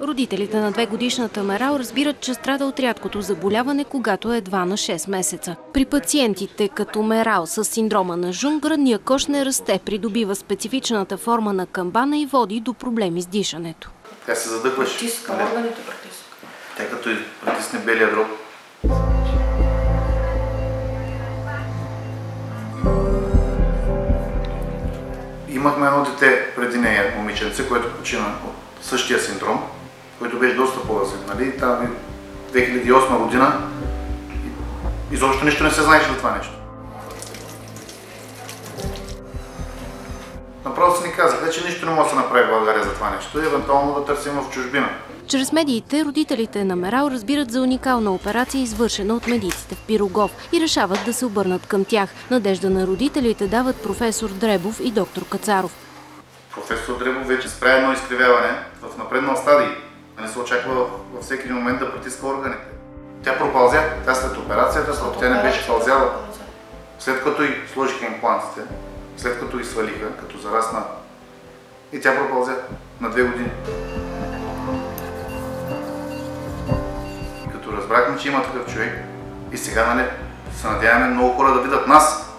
Родителите на 2-годишната Мерал разбират, че страда от рядкото заболяване, когато е едва на 6 месеца. При пациентите като Мерал с синдрома на Жун, гръдният кош не расте, придобива специфичната форма на камбана и води до проблеми с дишането. Тя се задъхваше. Притиска, органите притиска. Тя като притисне белия дроб. Имахме едно дете преди нея, момиченце, което почина от същия синдром, който беше доста по-развит. Нали? Там 2008 година изобщо нищо не се знаеше за това нещо. Направо се ни казаха, че нищо не може да се направи в България за това нещо и евентуално да търсим в чужбина. Чрез медиите родителите на Мерал разбират за уникална операция, извършена от медиците в Пирогов, и решават да се обърнат към тях. Надежда на родителите дават професор Дребов и доктор Кацаров. Професор Дребов вече спря едно изкривяване в напреднал стадий. Не се очаква във всеки един момент да притиска органите. Тя пропълзя, тя след операцията, защото тя не беше пълзяла. След като й сложиха имплантите, след като й свалиха, като зарасна, и тя пропълзя на 2 години. И като разбрахме, че има такъв човек, и сега, нали, се надяваме много хора да видят нас,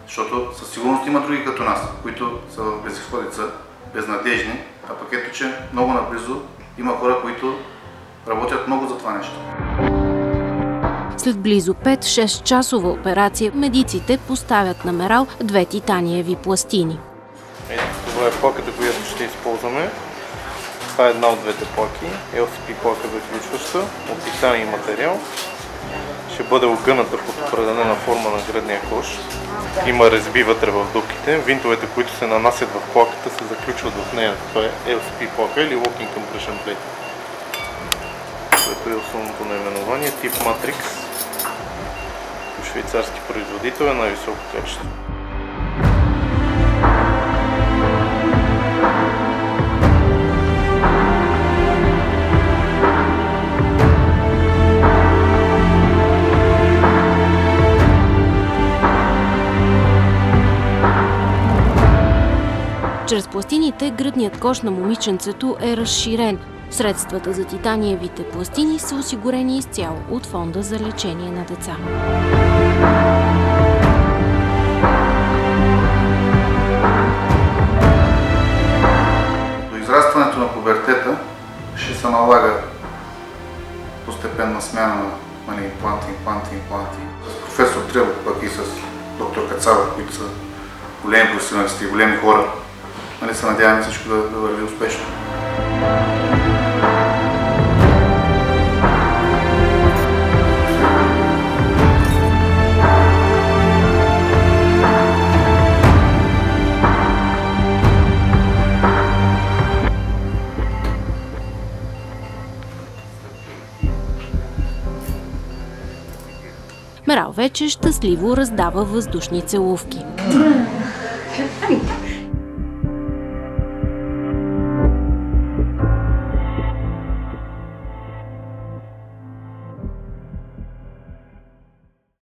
защото със сигурност има други като нас, които са в безизходица, безнадежни, а пък ето, че много наблизо има хора, които работят много за това нещо. След близо 5-6 часова операция, медиците поставят на Мерал 2 титаниеви пластини. Ето, това е плаката, която ще използваме. Това е една от двете плаки. LCP плака заключваща от титаниев материал. Ще бъде огъната под определена форма на гръдния кош. Има резби вътре в дупките. Винтовете, които се нанасят в плаката, се заключват в нея. Това е LCP плака или Locking Compression Plate. което е основното наименование, тип Matrix. Швейцарски производител е най-високо качество. Чрез пластините гръдният кош на момиченцето е разширен. Средствата за титаниевите пластини са осигурени изцяло от Фонда за лечение на деца. До израстването на пубертета ще се налага постепенна смяна на импланти. С професор Дребов, пък и с доктор Кацаров, които са големи професионалисти и големи хора, се надяваме всичко да върви успешно. Мерал вече щастливо раздава въздушни целувки.